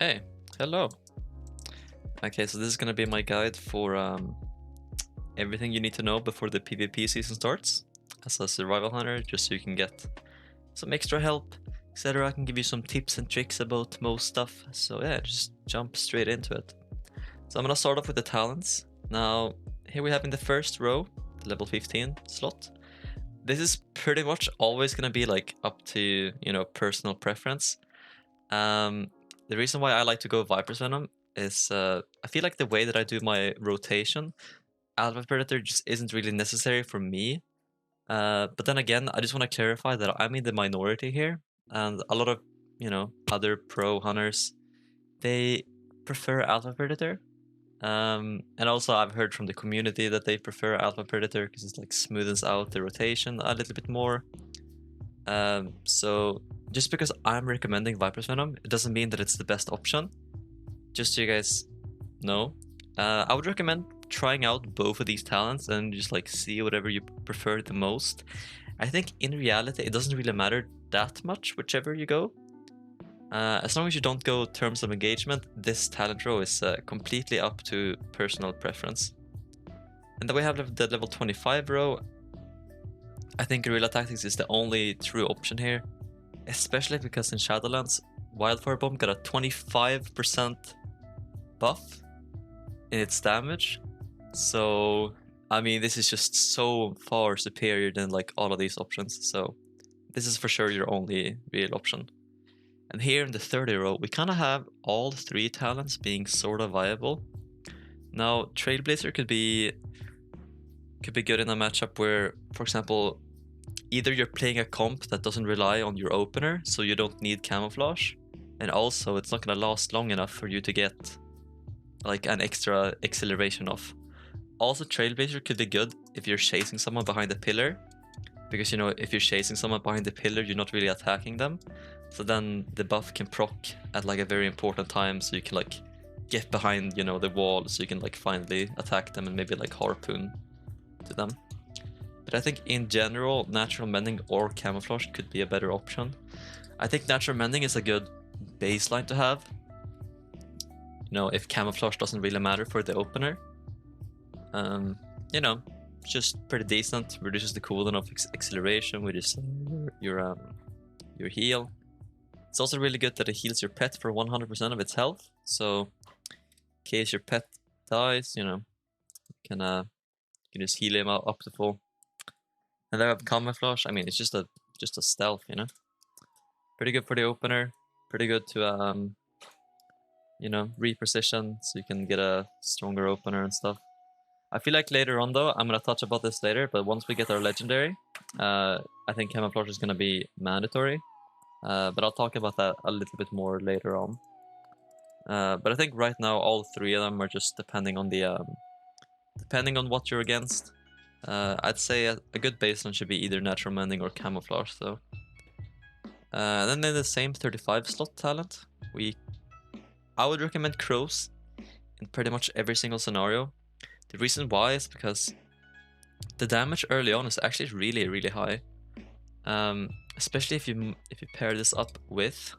Hey, hello. Okay, so this is gonna be my guide for everything you need to know before the PvP season starts as a survival hunter, just so you can get some extra help, etc. I can give you some tips and tricks about most stuff. So yeah, just jump straight into it. So I'm gonna start off with the talents. Now, here we have in the first row, the level 15 slot. This is pretty much always gonna be like up to, personal preference. The reason why I like to go Viper's Venom is I feel like the way that I do my rotation, Alpha Predator just isn't really necessary for me. But then again, I just want to clarify that I'm in the minority here, and a lot of, other pro hunters, they prefer Alpha Predator. And also I've heard from the community that they prefer Alpha Predator because it like smoothens out the rotation a little bit more. So just because I'm recommending Viper's Venom, it doesn't mean that it's the best option. Just so you guys know, I would recommend trying out both of these talents and just like see whatever you prefer the most. I think in reality, it doesn't really matter that much whichever you go. As long as you don't go terms of engagement, this talent row is completely up to personal preference. And then we have the level 25 row. I think Guerrilla Tactics is the only true option here, especially because in Shadowlands, Wildfire Bomb got a 25% buff in its damage. So, I mean, this is just so far superior than like all of these options. So, this is for sure your only real option. And here in the 30 row, we kind of have all three talents being sort of viable. Now, Trailblazer could be good in a matchup where, for example, either you're playing a comp that doesn't rely on your opener, so you don't need camouflage, and also it's not gonna last long enough for you to get like an extra acceleration off. Also, Trailblazer could be good if you're chasing someone behind a pillar, because if you're chasing someone behind the pillar, you're not really attacking them, so then the buff can proc at like a very important time, so you can like get behind the wall, so you can like finally attack them and maybe like harpoon to them. But I think in general, natural mending or camouflage could be a better option. I think natural mending is a good baseline to have. If camouflage doesn't really matter for the opener. Just pretty decent. Reduces the cooldown of acceleration, which is your heal. It's also really good that it heals your pet for 100% of its health. So in case your pet dies, you can just heal him up to full. And then I have camouflage. I mean, it's just a stealth, Pretty good for the opener. Pretty good to reposition, so you can get a stronger opener and stuff. I feel like later on though, I'm gonna touch about this later, but once we get our legendary, I think camouflage is gonna be mandatory. But I'll talk about that a little bit more later on. But I think right now all three of them are just depending on what you're against. I'd say a good baseline should be either natural mending or camouflage though. Then in the same 35 slot talent, I would recommend crows in pretty much every single scenario. The reason why is because the damage early on is actually really, really high. Especially if you pair this up with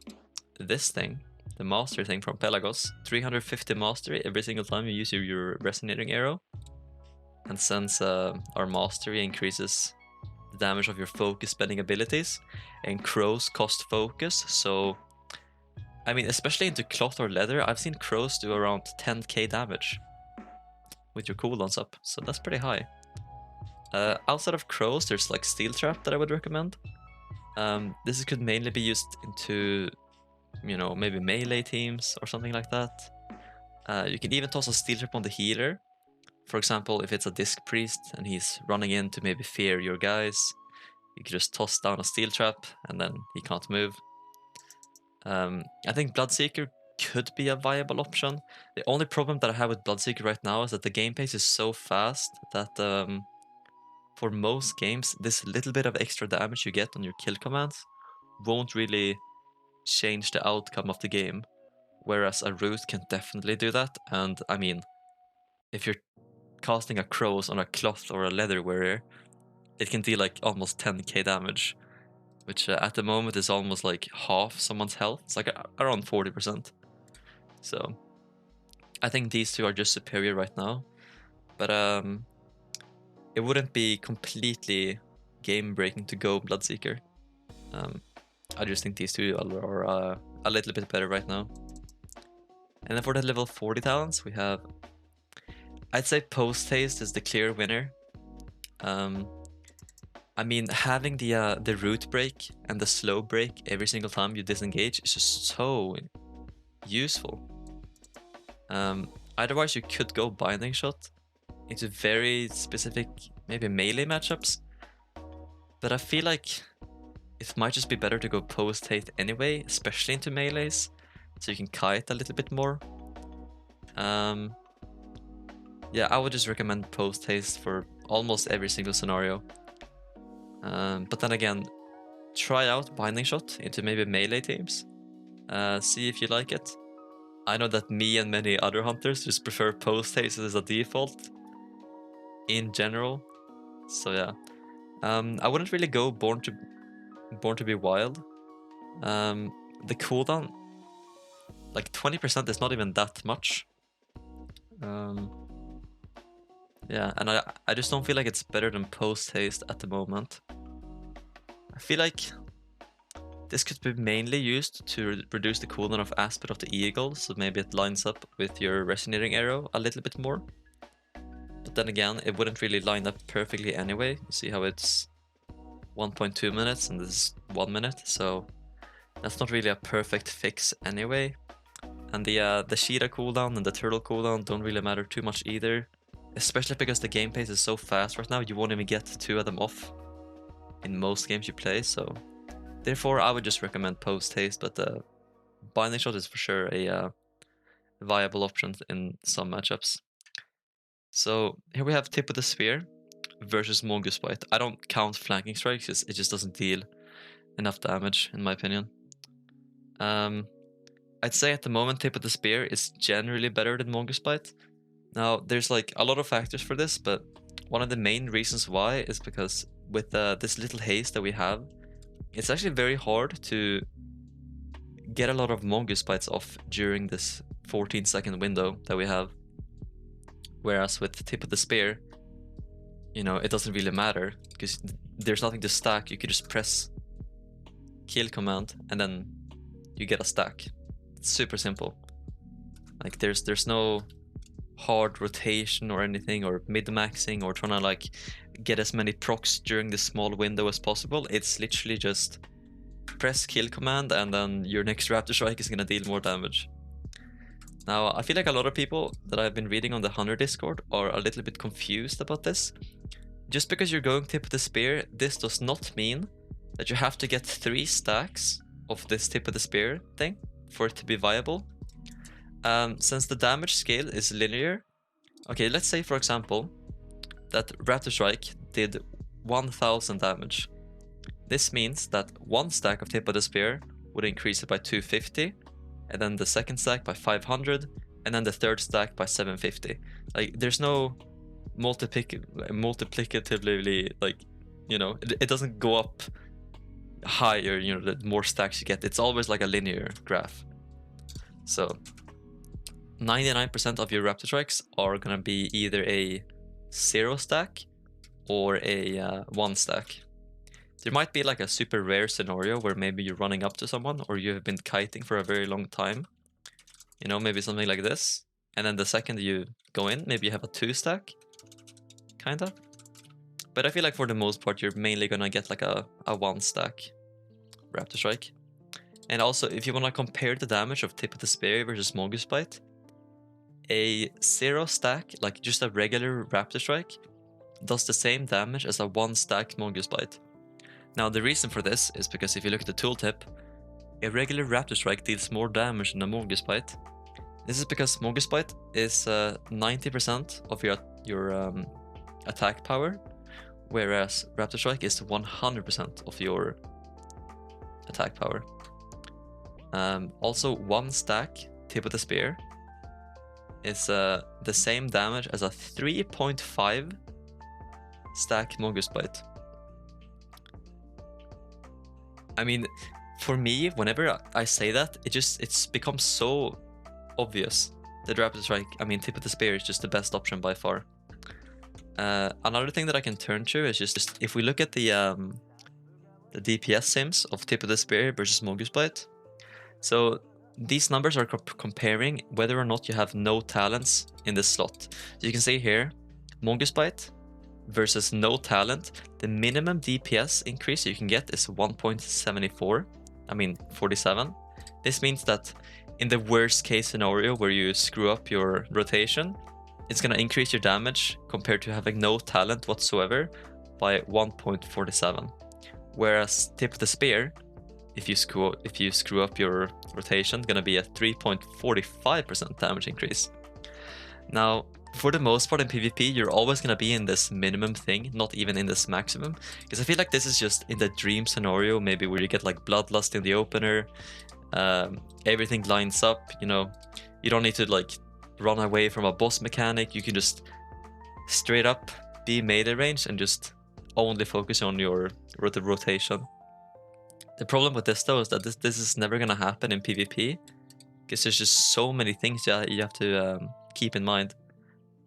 this thing, the mastery thing from Pelagos. 350 mastery every single time you use your resonating arrow. And since our mastery increases the damage of your focus spending abilities, and crows cost focus, so I mean, especially into cloth or leather, I've seen crows do around 10k damage with your cooldowns up, so that's pretty high. Outside of crows, there's like steel trap that I would recommend. This could mainly be used into, maybe melee teams or something like that. You can even toss a steel trap on the healer. For example, if it's a disc priest and he's running in to maybe fear your guys, you could just toss down a steel trap and then he can't move. I think Bloodseeker could be a viable option. The only problem that I have with Bloodseeker right now is that the game pace is so fast that for most games, this little bit of extra damage you get on your kill commands won't really change the outcome of the game, whereas a root can definitely do that. And I mean, if you're casting a crows on a cloth or a leather warrior, it can deal like almost 10k damage, which at the moment is almost like half someone's health. It's like around 40%. So I think these two are just superior right now, but it wouldn't be completely game breaking to go Bloodseeker. I just think these two are a little bit better right now. And then for the level 40 talents, we have, I'd say Post Haste is the clear winner. I mean, having the root break and the slow break every single time you disengage is just so useful. Otherwise, you could go Binding Shot into very specific, maybe melee matchups. But I feel like it might just be better to go Post Haste anyway, especially into melees, so you can kite a little bit more. Yeah, I would just recommend Post Haste for almost every single scenario. But then again, try out Binding Shot into maybe melee teams. See if you like it. I know that me and many other hunters just prefer Post Haste as a default in general. So yeah, I wouldn't really go Born to be Wild. The cooldown, like 20%, is not even that much. Yeah, and I just don't feel like it's better than Post Haste at the moment. I feel like this could be mainly used to reduce the cooldown of Aspect of the Eagle, so maybe it lines up with your Resonating Arrow a little bit more. But then again, it wouldn't really line up perfectly anyway. You see how it's 1.2 minutes and this is 1 minute, so that's not really a perfect fix anyway. And the Sheeta cooldown and the Turtle cooldown don't really matter too much either, especially because the game pace is so fast right now, you won't even get 2 of them off in most games you play, so therefore I would just recommend Post Haste, but Binding Shot is for sure a viable option in some matchups. So here we have Tip of the Spear versus Mongoose Bite. I don't count Flanking Strikes, it just doesn't deal enough damage in my opinion. I'd say at the moment Tip of the Spear is generally better than Mongoose Bite. Now there's like a lot of factors for this, but one of the main reasons why is because with this little haste that we have, it's actually very hard to get a lot of Mongoose Bites off during this 14-second window that we have. Whereas with the Tip of the Spear, you know, it doesn't really matter because there's nothing to stack. You could just press kill command and then you get a stack. It's super simple. Like there's no hard rotation or anything, or mid-maxing, or trying to like get as many procs during this small window as possible. It's literally just press kill command and then your next Raptor Strike is gonna deal more damage. Now I feel like a lot of people that I've been reading on the Hunter Discord are a little bit confused about this. Just because you're going Tip of the Spear, this does not mean that you have to get 3 stacks of this Tip of the Spear thing for it to be viable. Since the damage scale is linear, okay, let's say for example that Raptor Strike did 1000 damage. This means that 1 stack of Tip of the Spear would increase it by 250, and then the second stack by 500, and then the third stack by 750. Like there's no multiplicatively, like, you know, it doesn't go up higher, you know, the more stacks you get. It's always like a linear graph. So 99% of your Raptor Strikes are gonna be either a 0 stack or a 1 stack. There might be like a super rare scenario where maybe you're running up to someone or you have been kiting for a very long time. You know, maybe something like this. And then the second you go in, maybe you have a 2 stack. Kinda. But I feel like for the most part, you're mainly gonna get like a 1 stack Raptor Strike. And also, if you wanna compare the damage of Tip of the Spear versus Mongoose Bite, a 0 stack, like just a regular Raptor Strike, does the same damage as a 1 stack Mongoose Bite. Now the reason for this is because if you look at the tooltip, a regular Raptor Strike deals more damage than a Mongoose Bite. This is because Mongoose Bite is 90% of your attack power, whereas Raptor Strike is 100% of your attack power. Also, 1 stack Tip of the Spear is the same damage as a 3.5 stack Mongoose Bite. I mean, for me, whenever I say that, it's becomes so obvious. The Rapid Strike, I mean, Tip of the Spear is just the best option by far. Another thing that I can turn to is just if we look at the DPS sims of Tip of the Spear versus Mongoose Bite. So these numbers are comparing whether or not you have no talents in this slot. So you can see here, Mongoose Bite versus no talent, the minimum DPS increase you can get is 1.74. I mean 47. This means that in the worst case scenario where you screw up your rotation, it's gonna increase your damage compared to having no talent whatsoever by 1.47. Whereas Tip of the Spear, if you screw up your rotation, gonna be a 3.45% damage increase. Now, for the most part in PvP, you're always gonna be in this minimum thing, not even in this maximum, because I feel like this is just in the dream scenario, maybe where you get like Bloodlust in the opener, everything lines up, you know, you don't need to like run away from a boss mechanic, you can just straight up be melee range and just only focus on your rotation. The problem with this though is that this is never gonna happen in PvP, because there's just so many things you have to keep in mind.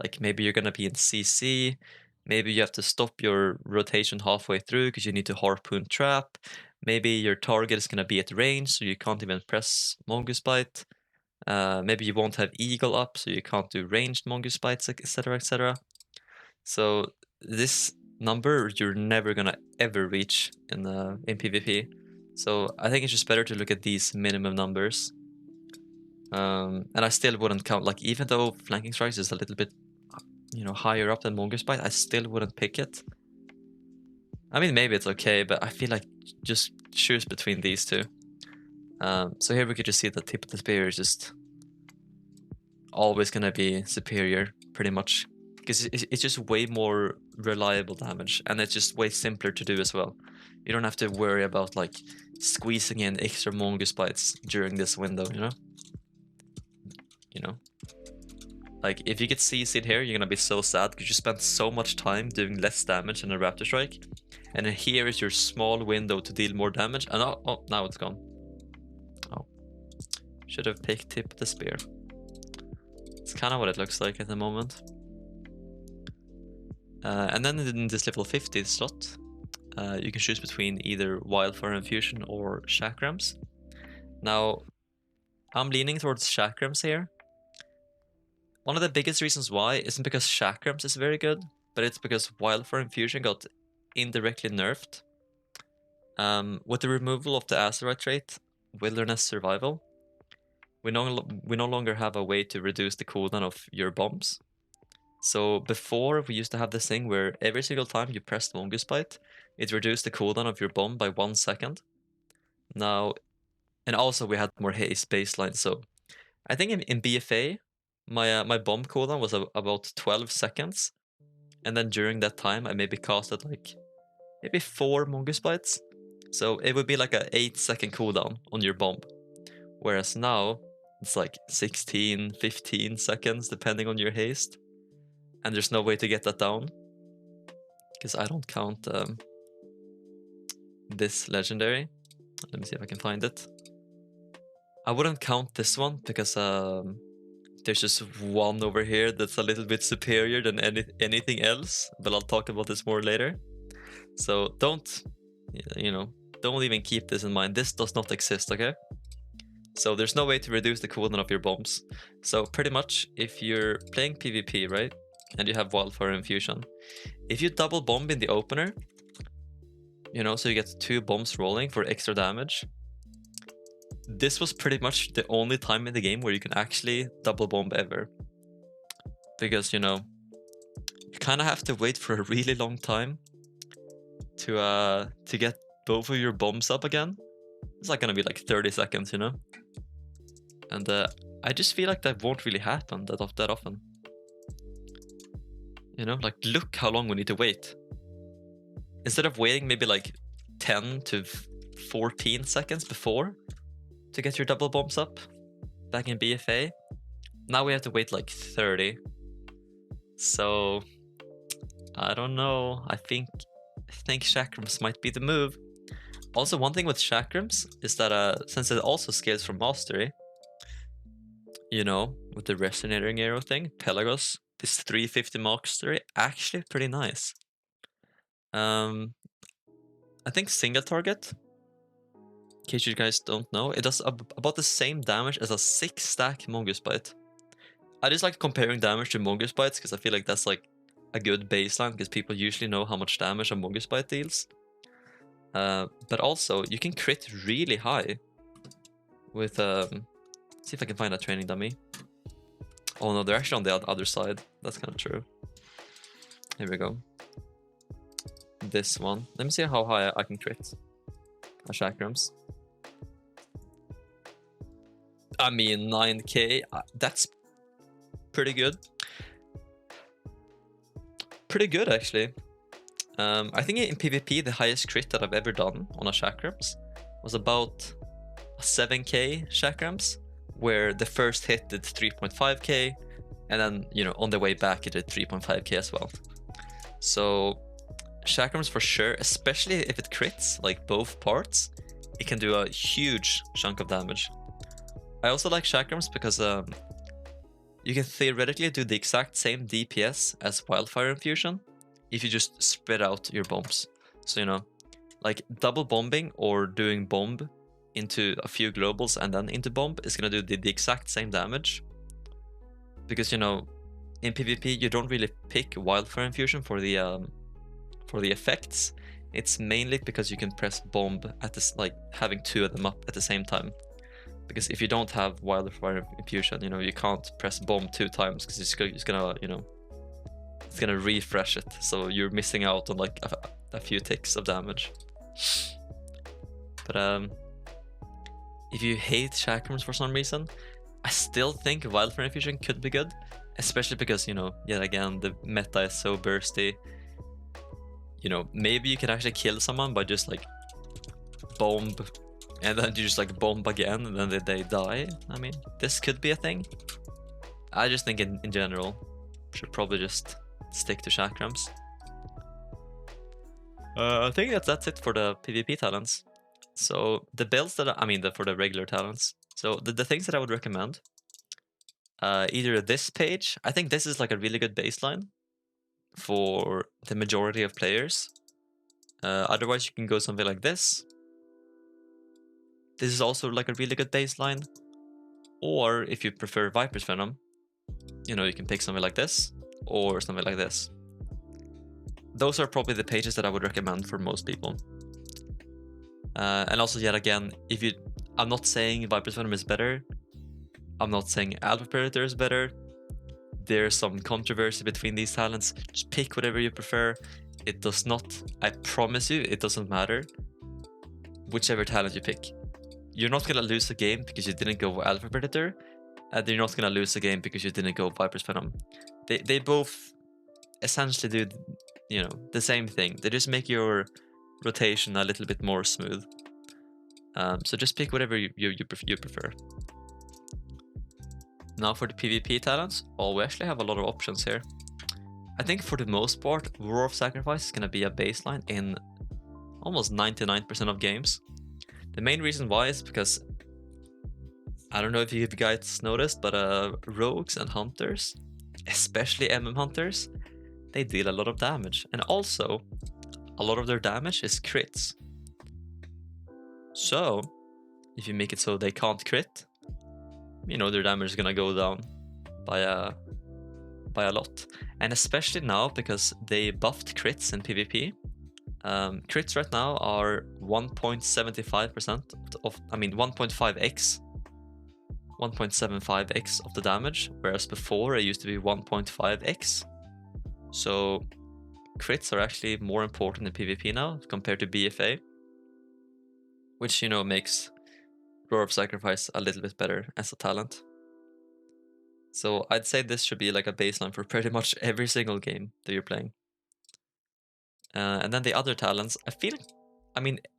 Like maybe you're gonna be in CC, maybe you have to stop your rotation halfway through because you need to harpoon trap, maybe your target is gonna be at range so you can't even press Mongoose Bite, maybe you won't have Eagle up so you can't do ranged Mongoose Bites, etc, etc. So this number you're never gonna ever reach in PvP. So I think it's just better to look at these minimum numbers. And I still wouldn't count, like even though Flanking Strikes is a little bit, you know, higher up than Mongoose Bite, I still wouldn't pick it. I mean, maybe it's okay, but I feel like just choose between these two. So here we could just see that Tip of the Spear is just always gonna be superior, pretty much. Because it's just way more reliable damage, and it's just way simpler to do as well. You don't have to worry about like squeezing in extra Mongoose Bites during this window, you know? Like if you get CC'd here, you're gonna be so sad because you spent so much time doing less damage than a Raptor Strike, and then here is your small window to deal more damage, and oh, now it's gone. Oh, should have picked Tip of the Spear. It's kind of what it looks like at the moment. And then in this level 50 slot, you can choose between either Wildfire Infusion or Chakrams. Now, I'm leaning towards Chakrams here. One of the biggest reasons why isn't because Chakrams is very good, but it's because Wildfire Infusion got indirectly nerfed. With the removal of the Azerite trait, Wilderness Survival, we no longer have a way to reduce the cooldown of your bombs. So before, we used to have this thing where every single time you pressed Mongoose Bite, it reduced the cooldown of your bomb by 1 second. Now, and also we had more haste baseline, so I think in BFA, my bomb cooldown was about 12 seconds, and then during that time I maybe casted like maybe 4 Mongoose Bites, so it would be like a 8-second cooldown on your bomb, whereas now it's like 16, 15 seconds depending on your haste, and there's no way to get that down because I don't count this legendary. Let me see if I can find it. I wouldn't count this one because there's just one over here that's a little bit superior than anything else, but I'll talk about this more later. So don't even keep this in mind. This does not exist, okay? So there's no way to reduce the cooldown of your bombs. So pretty much, if you're playing PvP, right, and you have Wildfire Infusion, if you double bomb in the opener, you know, so you get 2 bombs rolling for extra damage, this was pretty much the only time in the game where you can actually double bomb ever. Because, you know, you kind of have to wait for a really long time to get both of your bombs up again. It's like gonna be like 30 seconds, you know? And I just feel like that won't really happen that often. You know, like look how long we need to wait. Instead of waiting maybe like 10 to 14 seconds before to get your double bombs up back in BFA, now we have to wait like 30. So I don't know. I think Chakrams might be the move. Also, one thing with Chakrams is that since it also scales from mastery, you know, with the resonating arrow thing, Pelagos, this 350 mastery, actually pretty nice. I think single target, in case you guys don't know, it does about the same damage as a 6-stack Mongoose Bite. I just like comparing damage to Mongoose Bites because I feel like that's like a good baseline because people usually know how much damage a Mongoose Bite deals. But also, you can crit really high with, see if I can find a training dummy. Oh no, they're actually on the other side. That's kind of true. Here we go. This one. Let me see how high I can crit a Chakrams. I mean, 9k, that's pretty good. Pretty good, actually. I think in PvP, the highest crit that I've ever done on a Chakrams was about a 7k Chakrams, where the first hit did 3.5k, and then, you know, on the way back, it did 3.5k as well. So, Chakrams for sure, especially if it crits, like both parts, it can do a huge chunk of damage. I also like Chakrams because you can theoretically do the exact same DPS as Wildfire Infusion if you just spread out your bombs. So, you know, like double bombing or doing bomb into a few globals and then into bomb is gonna do the exact same damage. Because, you know, in PvP you don't really pick Wildfire Infusion for the effects. It's mainly because you can press bomb at this, like having two of them up at the same time. Because if you don't have Wildfire Infusion, you know, you can't press bomb 2 times because it's gonna, you know, it's gonna refresh it. So you're missing out on like a few ticks of damage. But if you hate Chakrams for some reason, I still think Wildfire Infusion could be good, especially because, you know, yet again, the meta is so bursty. You know, maybe you can actually kill someone by just like bomb, and then you just like bomb again, and then they die. I mean, this could be a thing. I just think in general, should probably just stick to Chakrams. I think that's it for the PvP talents. So the builds that for the regular talents. So the things that I would recommend, either this page. I think this is like a really good baseline for the majority of players. Otherwise, you can go something like this. This is also like a really good baseline. Or if you prefer Viper's Venom, you know, you can pick something like this or something like this. Those are probably the pages that I would recommend for most people. And also, yet again, I'm not saying Viper's Venom is better. I'm not saying Alpha Predator is better. There's some controversy between these talents. Just pick whatever you prefer. It does not, I promise you, it doesn't matter whichever talent you pick. You're not gonna lose a game because you didn't go Alpha Predator, and you're not gonna lose a game because you didn't go Viper's Venom. They both essentially do, you know, the same thing. They just make your rotation a little bit more smooth. So just pick whatever you prefer. Now for the PvP talents, we actually have a lot of options here. I think for the most part, War of Sacrifice is gonna be a baseline in almost 99% of games. The main reason why is because, I don't know if you guys noticed, but rogues and hunters, especially MM hunters, they deal a lot of damage. And also, a lot of their damage is crits. So, if you make it so they can't crit, you know, their damage is gonna go down by a lot. And especially now, because they buffed crits in PvP. Crits right now are 1.75% of, 1.5x, 1.75x of the damage, whereas before it used to be 1.5x. So crits are actually more important in PvP now compared to BFA, which, you know, makes Roar of Sacrifice a little bit better as a talent. So I'd say this should be like a baseline for pretty much every single game that you're playing. And then the other talents,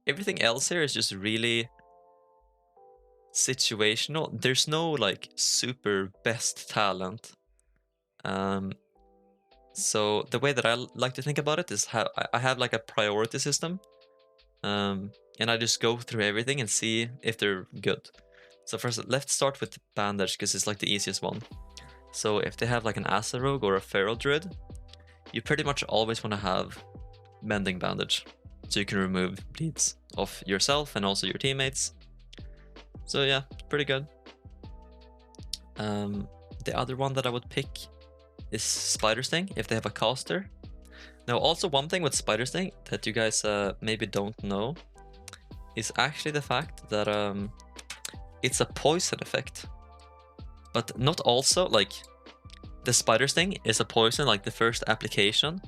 everything else here is just really situational. There's no like super best talent. So the way that I like to think about it is how I have like a priority system. And I just go through everything and see if they're good. So first, let's start with bandage because it's like the easiest one. So if they have like an Asa Rogue or a Feral Druid, you pretty much always want to have mending bandage, so you can remove bleeds of yourself and also your teammates. So yeah, pretty good. The other one that I would pick is Spider Sting if they have a caster. Now also one thing with Spider Sting that you guys maybe don't know is actually the fact that it's a poison effect. But not also, like, the Spider Sting is a poison, like the first application,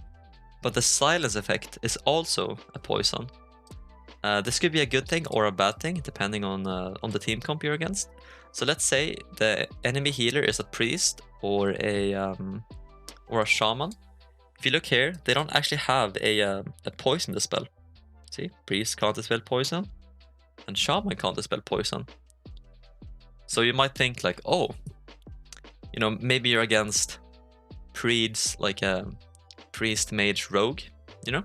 but the silence effect is also a poison. This could be a good thing or a bad thing, depending on the team comp you're against. So let's say the enemy healer is a priest or a shaman. If you look here, they don't actually have a poison dispel. See, priest can't dispel poison, and shaman can't dispel poison. So you might think like, oh, you know, maybe you're against priests, like a priest, mage, rogue, you know?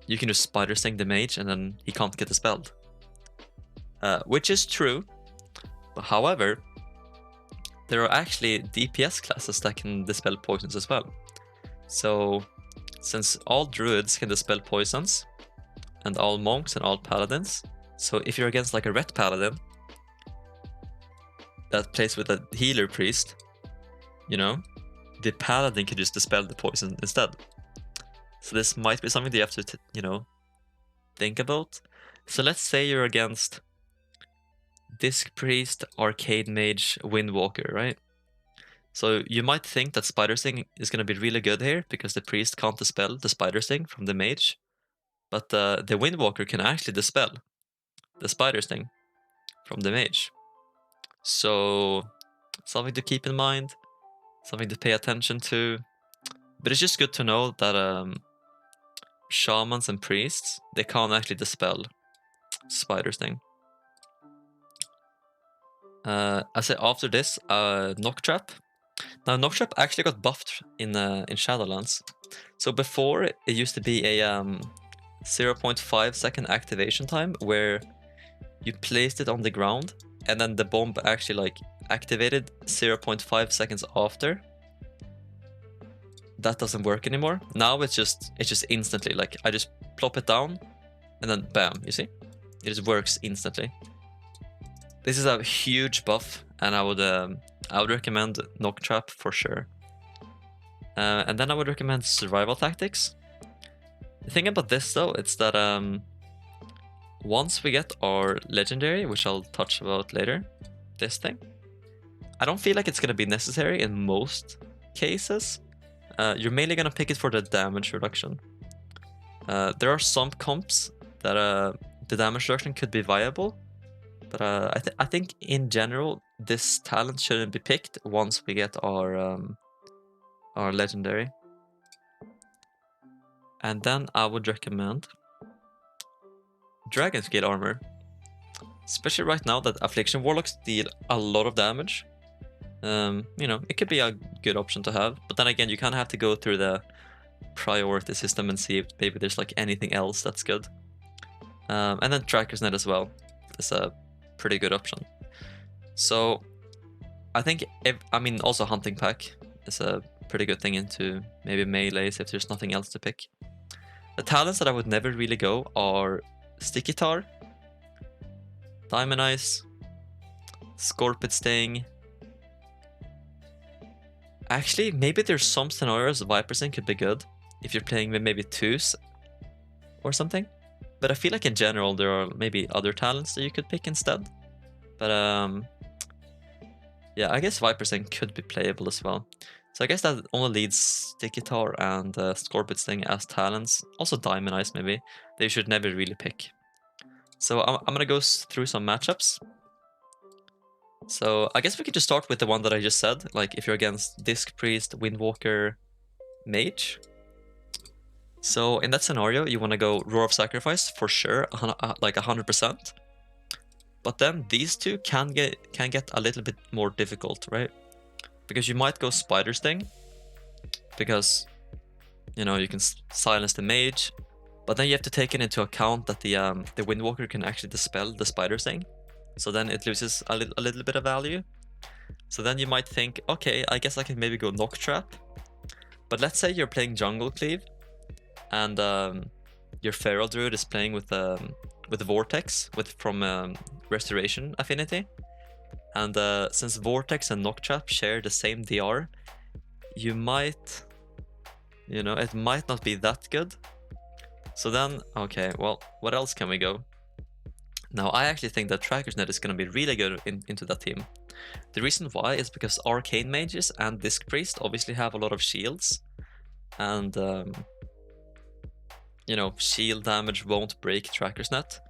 You can just Spider Sting the mage and then he can't get dispelled. Which is true, but however, there are actually DPS classes that can dispel poisons as well. So, since all druids can dispel poisons, and all monks and all paladins, so if you're against like a ret paladin that plays with a healer priest, you know, the paladin can just dispel the poison instead. So this might be something that you have to, you know, think about. So let's say you're against Disc Priest, Arcade Mage, Windwalker, right? So you might think that Spider Sting is going to be really good here because the priest can't dispel the Spider Sting from the mage, but the Windwalker can actually dispel the Spider Sting from the mage. So something to keep in mind, something to pay attention to. But it's just good to know that shamans and priests, they can't actually dispel Spider Sting. I say after this, Knock Trap. Now Knock Trap actually got buffed in Shadowlands. So before it used to be a 0.5 second activation time where you placed it on the ground and then the bomb actually like activated 0.5 seconds after. That doesn't work anymore. Now it's just instantly, like I just plop it down and then bam, you see? It just works instantly. This is a huge buff and I would recommend Knock Trap for sure. And then I would recommend Survival Tactics. The thing about this though, it's that once we get our legendary, which I'll touch about later, this thing, I don't feel like it's gonna be necessary in most cases. You're mainly gonna pick it for the damage reduction. There are some comps that the damage reduction could be viable, but I think in general this talent shouldn't be picked once we get our legendary. And then I would recommend Dragon Scale Armor, especially right now that Affliction Warlocks deal a lot of damage. You know, it could be a good option to have, but then again, you kind of have to go through the priority system and see if maybe there's like anything else that's good. And then Tracker's Net as well is a pretty good option. So I think, also Hunting Pack is a pretty good thing into maybe melees if there's nothing else to pick. The talents that I would never really go are Sticky Tar, Diamond Eyes, Scorpid Sting. Actually, maybe there's some scenarios Viper Sting could be good if you're playing with maybe twos or something. But I feel like in general there are maybe other talents that you could pick instead. But yeah, I guess Viper Sting could be playable as well. So I guess that only leads Sticky Tar and Scorpid Sting as talents. Also Diamond Eyes maybe. They should never really pick. So I'm gonna go through some matchups. So I guess we could just start with the one that I just said. Like if you're against Disc Priest, Windwalker, Mage. So in that scenario, you want to go Roar of Sacrifice for sure, like 100%. But then these two can get a little bit more difficult, right? Because you might go Spider Sting, because you know you can silence the mage, but then you have to take it into account that the Windwalker can actually dispel the Spider Sting. so then it loses a little bit of value. So then you might think, okay, I guess I can maybe go Knock Trap. But let's say you're playing Jungle Cleave, and your Feral Druid is playing with Vortex from Restoration Affinity. And since Vortex and Knock Trap share the same DR, you might, it might not be that good. So then, okay, well, what else can we go? Now, I actually think that Tracker's Net is going to be really good into that team. The reason why is because Arcane Mages and Disc Priest obviously have a lot of shields. And, shield damage won't break Tracker's Net.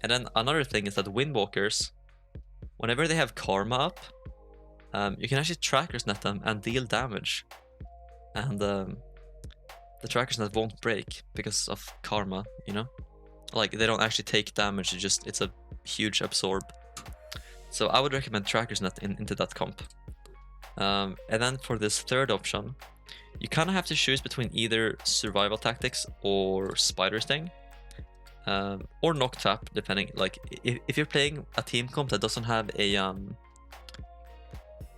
And then another thing is that Windwalkers, whenever they have Karma up, you can actually Tracker's Net them and deal damage. And the Tracker's Net won't break because of Karma, Like, they don't actually take damage, it's a huge absorb. So I would recommend Tracker's Net into that comp. And then for this third option, you kind of have to choose between either Survival Tactics or Spider Sting. Or Knock Trap, depending. Like, if you're playing a team comp that doesn't have a...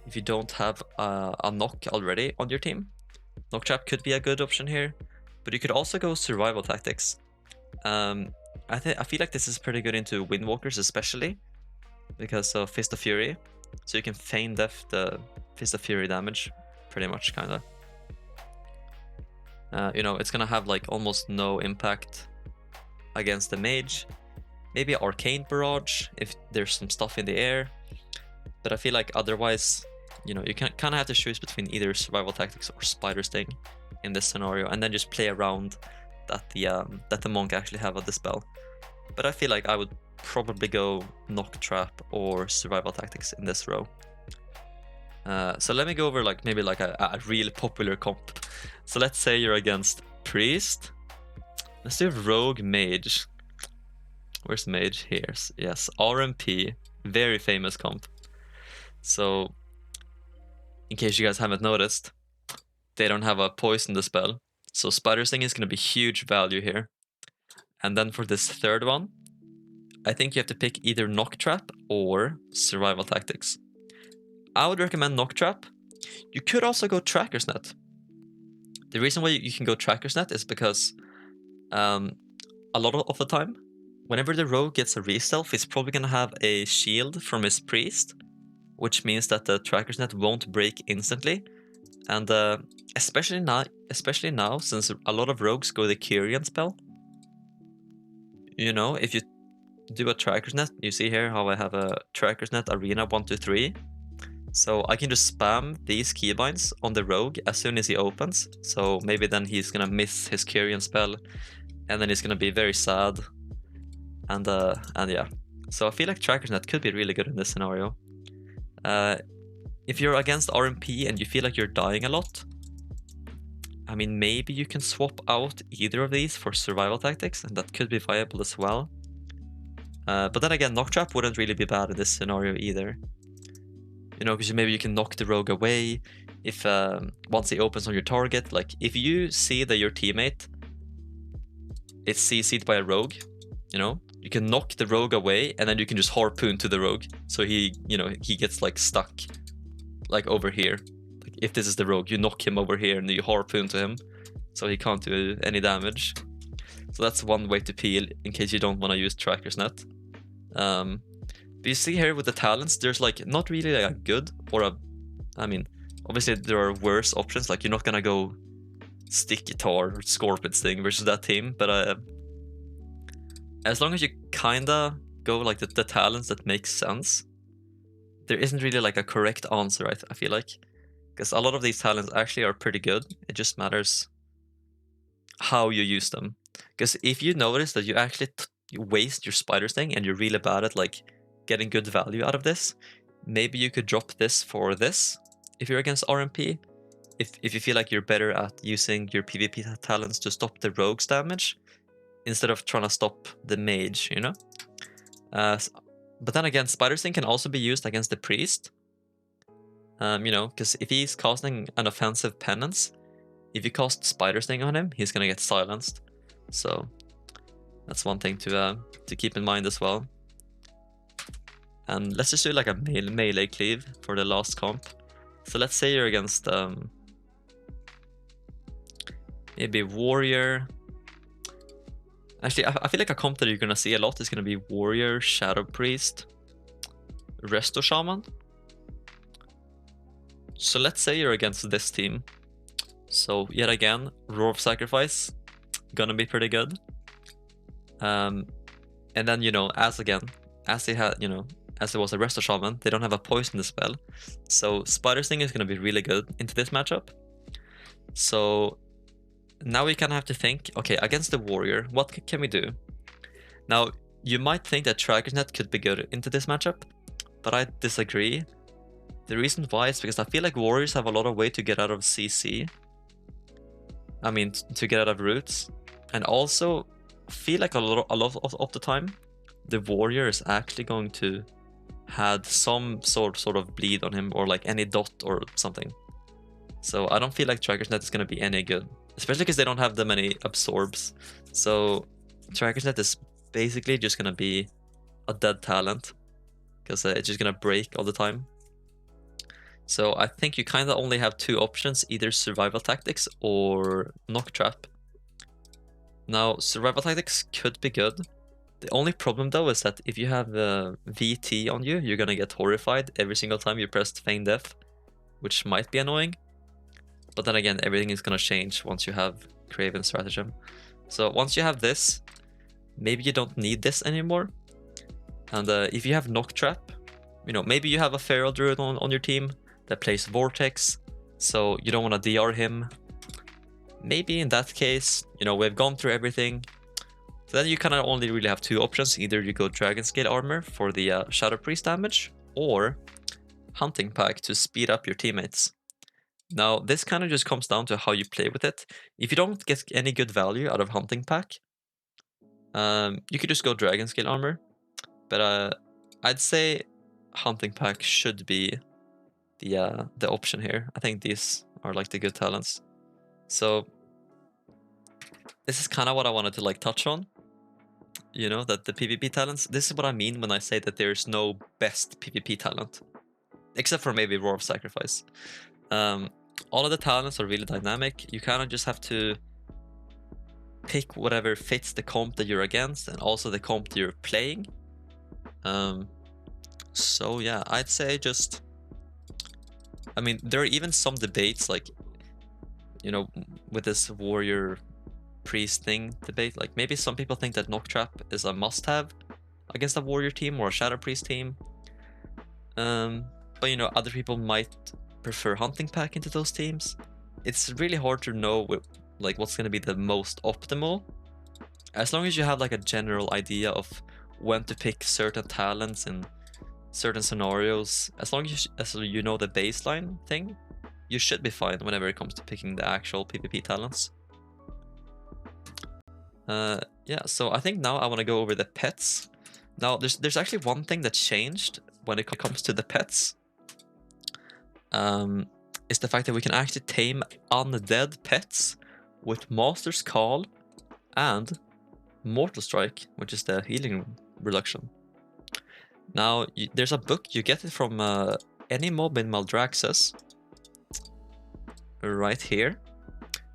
if you don't have a Knock already on your team, Knock Trap could be a good option here. But you could also go Survival Tactics. I feel like this is pretty good into Windwalkers especially, because of Fist of Fury. So you can feign def the Fist of Fury damage, pretty much, kinda. It's gonna have like almost no impact against the mage. Maybe Arcane Barrage if there's some stuff in the air. But I feel like otherwise, you kind of have to choose between either Survival Tactics or Spider Sting in this scenario, and then just play around that the monk actually have a dispel. But I feel like I would probably go Knock Trap or Survival Tactics in this row. So let me go over maybe a real popular comp. So let's say you're against Priest. Let's do Rogue Mage. Where's Mage? Here. Yes, RMP. Very famous comp. So, in case you guys haven't noticed, they don't have a poison dispel. So Spider Sting is going to be huge value here. And then for this third one, I think you have to pick either Knock Trap or Survival Tactics. I would recommend Knock Trap. You could also go Tracker's Net. The reason why you can go Tracker's Net is because a lot of the time, whenever the rogue gets a re-stealth, he's probably going to have a shield from his priest, which means that the Tracker's Net won't break instantly. And especially now, since a lot of rogues go the Kyrian spell, if you do a Tracker's Net, you see here how I have a Tracker's Net Arena 1, 2, 3. So I can just spam these keybinds on the rogue as soon as he opens. So maybe then he's gonna miss his Kyrian spell, and then he's gonna be very sad. And yeah. So I feel like Tracker's Net could be really good in this scenario. If you're against RMP and you feel like you're dying a lot, I mean, maybe you can swap out either of these for Survival Tactics, and that could be viable as well. But then again, Knock Trap wouldn't really be bad in this scenario either. Because maybe you can knock the rogue away if once he opens on your target. Like, if you see that your teammate is CC'd by a rogue, you can knock the rogue away, and then you can just harpoon to the rogue. So he gets stuck over here. Like, if this is the rogue, you knock him over here and you harpoon to him, so he can't do any damage. So that's one way to peel in case you don't want to use Tracker's Net. But you see here with the talents, there's not really a good or obviously there are worse options. Like, you're not gonna go Stick Guitar or Scorpion Sting versus that team, but as long as you kinda go the talents that make sense, there isn't really a correct answer, I feel like, because a lot of these talents actually are pretty good. It just matters how you use them. Because if you notice that you actually you waste your Spider Sting and you're really bad at getting good value out of this, maybe you could drop this for this if you're against RMP. If you feel like you're better at using your PvP talents to stop the rogue's damage instead of trying to stop the mage, but then again, Spider Sting can also be used against the priest, because if he's casting an offensive penance, if you cast Spider Sting on him, he's gonna get silenced. So that's one thing to keep in mind as well. And let's just do like a melee cleave for the last comp. So let's say you're against maybe warrior. Actually, I feel like a comp that you're gonna see a lot is gonna be warrior, shadow priest, resto shaman. So let's say you're against this team. So yet again, roar of sacrifice, gonna be pretty good. And then, you know, as they had, you know, as it was a resto shaman, they don't have a poison spell. So spider sting is gonna be really good into this matchup. So now we kind of have to think, okay, against the warrior, what can we do? Now, you might think that Tracker's Net could be good into this matchup, but I disagree. The reason why is because I feel like warriors have a lot of way to get out of CC. I mean, to get out of roots. And also, feel like a lot of the time, the warrior is actually going to have some sort of bleed on him, or like any dot or something. So I don't feel like Tracker's Net is going to be any good, especially because they don't have that many absorbs. So Tracker's Net is basically just going to be a dead talent, because it's just going to break all the time. So I think you kind of only have two options, either survival tactics or knock trap. Now, survival tactics could be good. The only problem though is that if you have VT on you, you're gonna get horrified every single time you press feign death, which might be annoying. But then again, everything is gonna change once you have Craven Stratagem. So once you have this, maybe you don't need this anymore. And if you have knock trap, you know, maybe you have a Feral Druid on your team that plays Vortex, so you don't want to DR him. Maybe in that case, you know, we've gone through everything. So then you kind of only really have two options. Either you go Dragon Scale Armor for the Shadow Priest damage, or Hunting Pack to speed up your teammates. Now, this kind of just comes down to how you play with it. If you don't get any good value out of Hunting Pack, you could just go Dragon Scale Armor. But I'd say Hunting Pack should be the option here. I think these are like the good talents. So this is kind of what I wanted to like touch on. You know, that the PvP talents, this is what I mean when I say that there's no best PvP talent, except for maybe Roar of Sacrifice. All of the talents are really dynamic. You kind of just have to pick whatever fits the comp that you're against, and also the comp that you're playing. So yeah, I'd say just, I mean, there are even some debates, like, you know, with this warrior priest thing debate, like maybe some people think that knock trap is a must-have against a warrior team or a shadow priest team. But you know, other people might prefer hunting pack into those teams. It's really hard to know like what's going to be the most optimal. As long as you have like a general idea of when to pick certain talents in certain scenarios, as long as you know the baseline thing, you should be fine whenever it comes to picking the actual PvP talents. Yeah, so I think now I want to go over the pets. Now, there's actually one thing that changed when it comes to the pets. Is the fact that we can actually tame undead pets with Master's Call and Mortal Strike, which is the healing reduction. Now, there's a book, you get it from any mob in Maldraxxus, right here.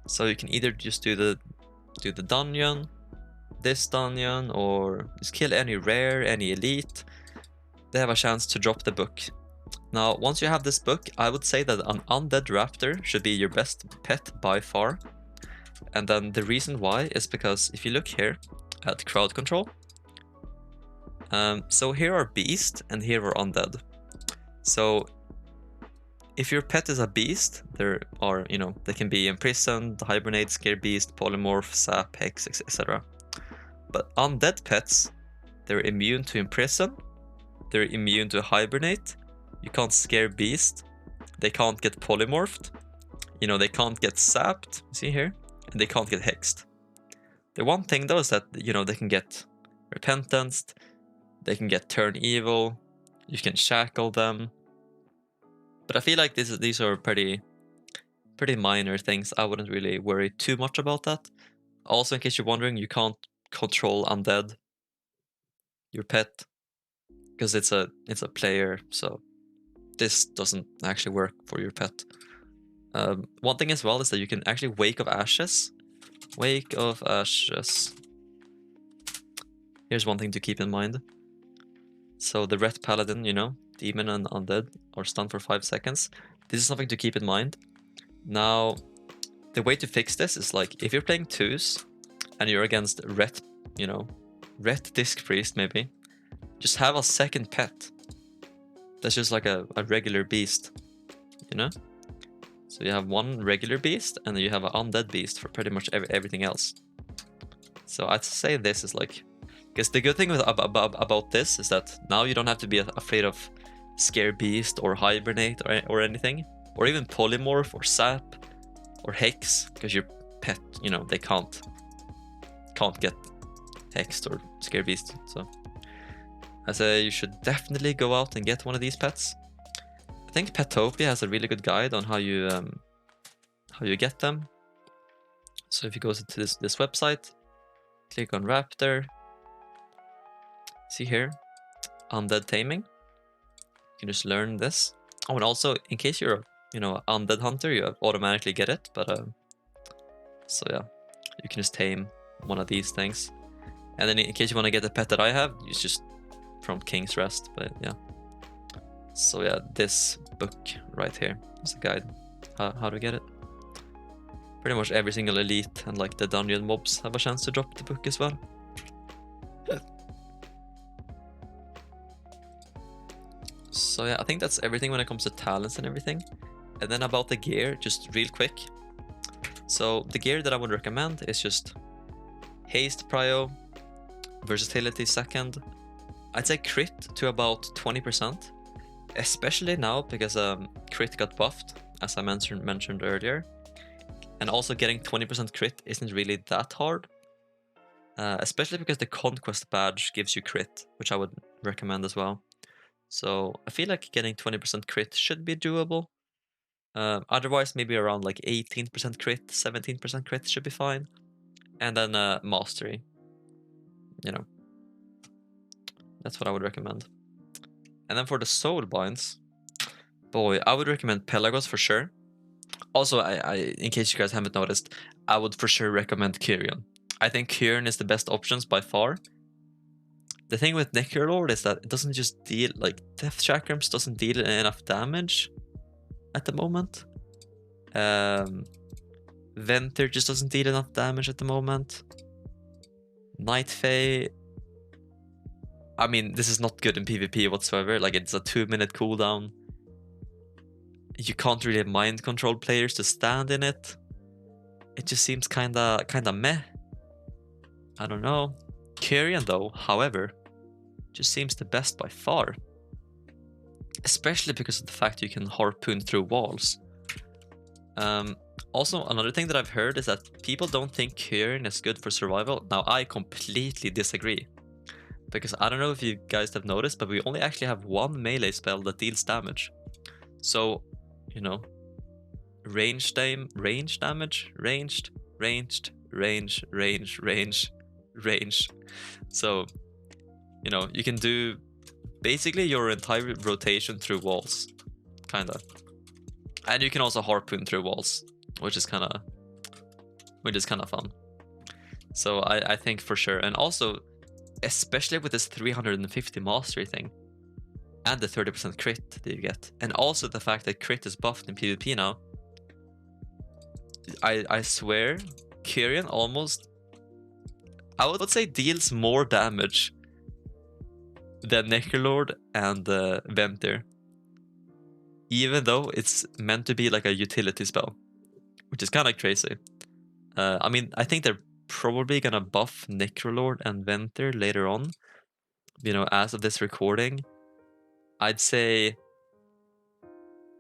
So you can either just do the dungeon, this dungeon, or just kill any rare, any elite. They have a chance to drop the book. Now, once you have this book, I would say that an undead raptor should be your best pet by far. And then the reason why is because if you look here at crowd control, so here are beast and here are undead. So if your pet is a beast, there are, you know, they can be imprisoned, hibernate, scare beast, polymorph, sap, hex, etc. But undead pets, they're immune to imprison, they're immune to hibernate, you can't scare beast, they can't get polymorphed, you know, they can't get sapped, see here, and they can't get hexed. The one thing though is that, you know, they can get repentanced, they can get turn evil, you can shackle them. But I feel like these are pretty minor things. I wouldn't really worry too much about that. Also, in case you're wondering, you can't control undead, your pet. because it's a player, so this doesn't actually work for your pet. One thing as well is that you can actually Wake of Ashes. Wake of Ashes. Here's one thing to keep in mind. So the Ret Paladin, you know, Demon and Undead are stunned for 5 seconds. This is something to keep in mind. Now, the way to fix this is like, if you're playing 2s and you're against Ret, you know, Ret Disc Priest maybe, just have a second pet. That's just like a regular beast, you know? So you have one regular beast and then you have an undead beast for pretty much everything else. So I'd say this is like, because the good thing about this is that now you don't have to be afraid of Scare Beast or Hibernate or anything, or even Polymorph or Sap or Hex, because your pet, you know, they can't get Hexed or Scare Beast. So I say you should definitely go out and get one of these pets. I think Petopia has a really good guide on how you get them. So if you go to this website, click on Raptor, see here, Undead Taming. You can just learn this. Oh, and also in case you're, you know, an Undead Hunter, you automatically get it. But so yeah, you can just tame one of these things. And then in case you want to get the pet that I have, use just from King's Rest. But yeah. So yeah, this book right here is a guide how to get it. Pretty much every single elite and like the dungeon mobs have a chance to drop the book as well. So yeah, I think that's everything when it comes to talents and everything. And then about the gear, just real quick. So the gear that I would recommend is just haste prio, versatility second. I'd say crit to about 20%. Especially now because crit got buffed, as I mentioned earlier, and also getting 20% crit isn't really that hard, especially because the conquest badge gives you crit, which I would recommend as well. So I feel like getting 20% crit should be doable. Otherwise, maybe around like 18% crit, 17% crit should be fine, and then mastery. You know, that's what I would recommend. And then for the Soulbinds, boy, I would recommend Pelagos for sure. Also, I in case you guys haven't noticed, I would for sure recommend Kyrian. I think Kyrian is the best options by far. The thing with Necrolord is that it doesn't just deal, like, Death Chakrams doesn't deal enough damage at the moment. Venter just doesn't deal enough damage at the moment. Night Fae, I mean, this is not good in PvP whatsoever. Like, it's a 2-minute cooldown. You can't really mind control players to stand in it. It just seems kinda meh. I don't know. Kyrian though, however, just seems the best by far. Especially because of the fact you can harpoon through walls. Also, another thing that I've heard is that people don't think Kyrian is good for survival. Now, I completely disagree. Because I don't know if you guys have noticed, but we only actually have one melee spell that deals damage. So, you know, range damage, ranged. So, you know, you can do basically your entire rotation through walls, kinda. And you can also harpoon through walls, which is kinda fun. So I think for sure, and also, especially with this 350 mastery thing, and the 30% crit that you get, and also the fact that crit is buffed in PvP now, I swear, Kyrian almost, I would say, deals more damage than Necrolord and Venter, even though it's meant to be like a utility spell, which is kind of crazy. I mean, I think they're probably gonna buff Necrolord and Venter later on. You know, as of this recording, I'd say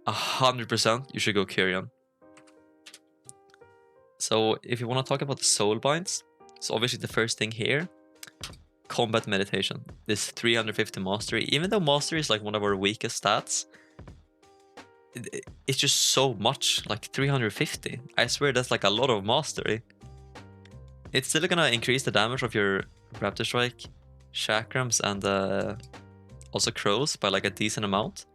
100% you should go Kyrian. So if you want to talk about the Soulbinds, so obviously the first thing here, combat meditation. This 350 mastery, even though mastery is like one of our weakest stats, it's just so much, like 350. I swear that's like a lot of mastery. It's still gonna increase the damage of your Raptor Strike, Chakrams, and also crows by like a decent amount.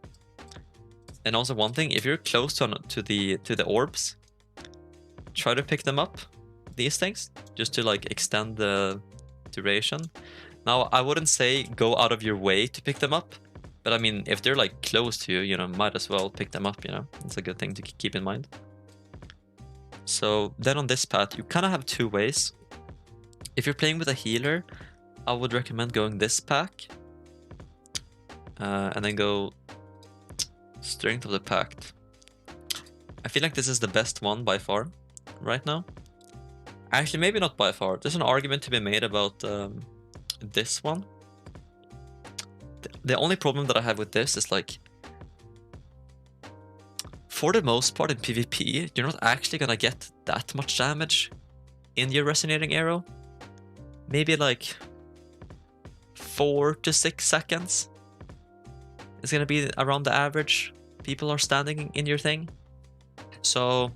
And also one thing, if you're close to the orbs, try to pick them up, these things, just to like extend the duration. Now, I wouldn't say go out of your way to pick them up, but I mean, if they're like close to you, you know, might as well pick them up, you know. It's a good thing to keep in mind. So then on this path, you kind of have two ways. If you're playing with a healer, I would recommend going this pack. And then go Strength of the Pact. I feel like this is the best one by far right now. Actually, maybe not by far. There's an argument to be made about this one. The only problem that I have with this is like, for the most part in PvP, you're not actually gonna get that much damage in your resonating arrow. Maybe like 4 to 6 seconds. It's gonna be around the average people are standing in your thing. So,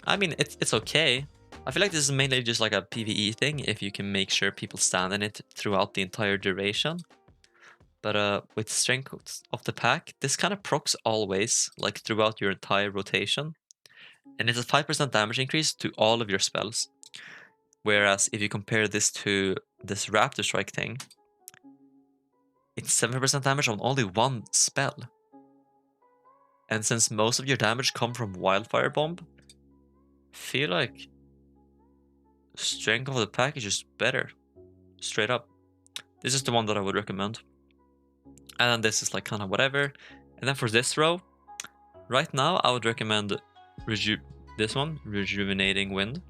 I mean, it's okay. I feel like this is mainly just like a PvE thing, if you can make sure people stand in it throughout the entire duration. But with Strength of the Pack, this kind of procs always, like throughout your entire rotation. And it's a 5% damage increase to all of your spells. Whereas if you compare this to this Raptor Strike thing, it's 7% damage on only one spell. And since most of your damage come from Wildfire Bomb, I feel like Strength of the Pack is just better. Straight up. This is the one that I would recommend. And then this is like kind of whatever. And then for this row, right now I would recommend this one, Rejuvenating Wind.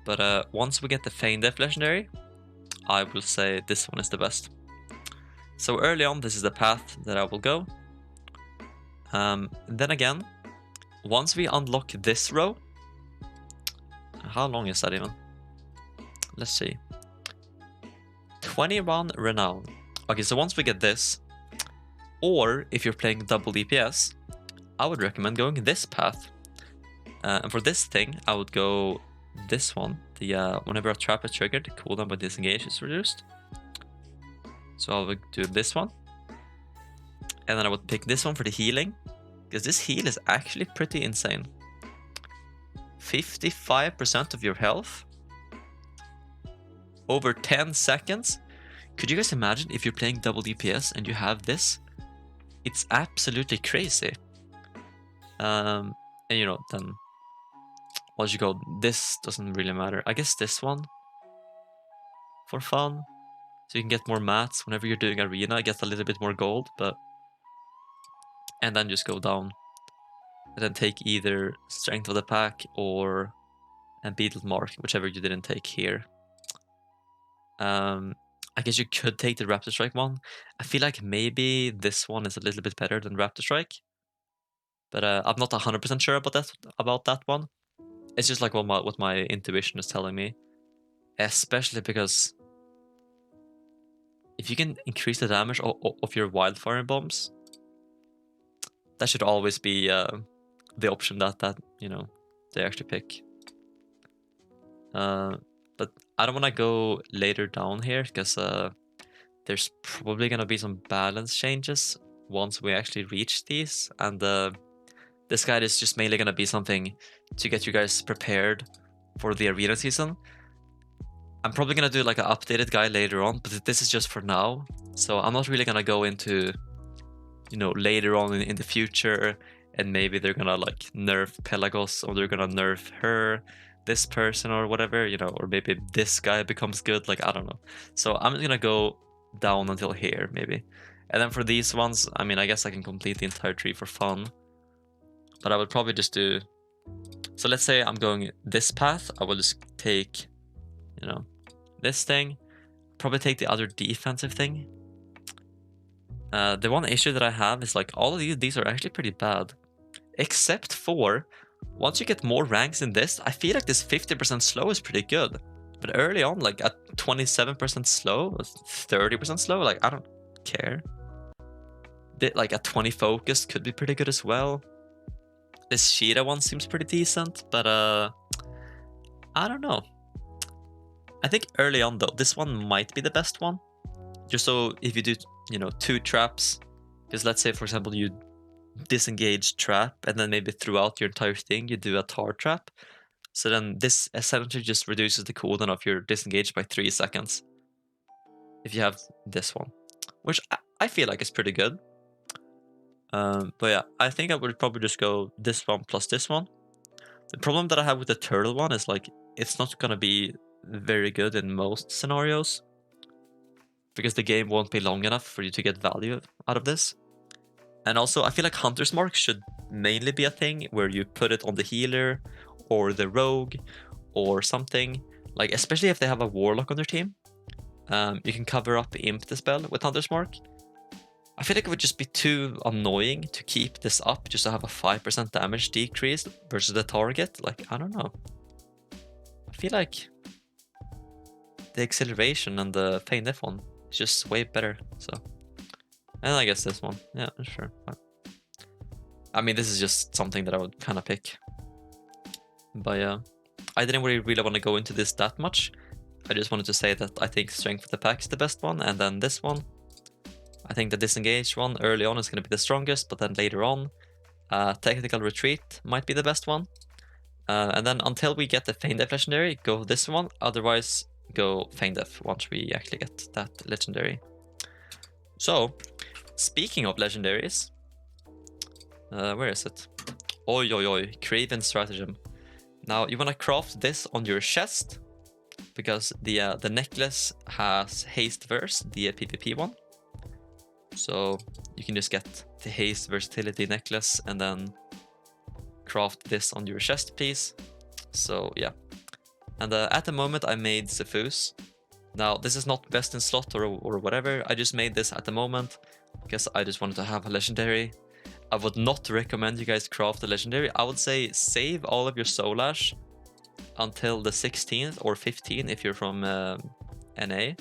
But once we get the Feign Death legendary, I will say this one is the best. So early on, this is the path that I will go. Then again, once we unlock this row, how long is that even? Let's see. 21 Renown. Okay, so once we get this, or if you're playing double DPS, I would recommend going this path. And for this thing, I would go this one. The whenever a trap is triggered, cooldown by disengage is reduced. So I would do this one. And then I would pick this one for the healing, because this heal is actually pretty insane. 55% of your health over 10 seconds. Could you guys imagine if you're playing double DPS and you have this? It's absolutely crazy. And you know, then once you go, this doesn't really matter. I guess this one for fun, so you can get more mats whenever you're doing arena. Get a little bit more gold, but and then just go down and then take either Strength of the Pack or Beetle Mark, whichever you didn't take here. I guess you could take the Raptor Strike one. I feel like maybe this one is a little bit better than Raptor Strike, but I'm not 100% sure about that one. It's just like what my intuition is telling me, especially because if you can increase the damage of your Wildfire Bombs, that should always be the option that you know they actually pick. But I don't want to go later down here because there's probably gonna be some balance changes once we actually reach these, and this guide is just mainly gonna be something to get you guys prepared for the arena season. I'm probably gonna do like an updated guide later on, but this is just for now. So I'm not really gonna go into, you know, later on in the future, and maybe they're gonna like nerf Pelagos, or they're gonna nerf her, this person, or whatever, you know, or maybe this guy becomes good, like I don't know. So I'm just gonna go down until here maybe, and then for these ones, I mean, I guess I can complete the entire tree for fun, but I would probably just do, so let's say I'm going this path, I will just take, you know, this thing, probably take the other defensive thing. The one issue that I have is like all of these are actually pretty bad, except for once you get more ranks in this, I feel like this 50% slow is pretty good. But early on, like at 27% slow, 30% slow, like I don't care. Like a 20 focus could be pretty good as well. This Sheeta one seems pretty decent, but I don't know. I think early on though, this one might be the best one, just so if you do, you know, 2 traps, because let's say for example you disengage trap and then maybe throughout your entire thing you do a tar trap, so then this essentially just reduces the cooldown of your disengage by 3 seconds if you have this one, which I feel like is pretty good. But yeah, I think I would probably just go this one plus this one. The problem that I have with the turtle one is like it's not gonna be very good in most scenarios, because the game won't be long enough for you to get value out of this. And also, I feel like Hunter's Mark should mainly be a thing where you put it on the healer or the rogue or something. Like, especially if they have a warlock on their team, you can cover up Imp the spell with Hunter's Mark. I feel like it would just be too annoying to keep this up just to have a 5% damage decrease versus the target. Like, I don't know. I feel like the acceleration and the Feign Death one is just way better, so. And I guess this one. Yeah, sure. Fine. I mean, this is just something that I would kind of pick. But yeah, I didn't really want to go into this that much. I just wanted to say that I think Strength of the Pack is the best one, and then this one. I think the Disengage one early on is going to be the strongest, but then later on, Technical Retreat might be the best one. And then until we get the Feign Death legendary, go this one. Otherwise, go Feign Death once we actually get that legendary. So, speaking of legendaries, where is it? Oi, oi, oi, Craven Stratagem. Now, you want to craft this on your chest, because the necklace has Haste Verse, the PvP one. So, you can just get the Haste Versatility necklace and then craft this on your chest piece. So, yeah. And at the moment, I made Sephuz. Now, this is not best in slot or whatever. I just made this at the moment because I just wanted to have a legendary. I would not recommend you guys craft a legendary. I would say save all of your Soul Ash until the 16th or 15th if you're from NA.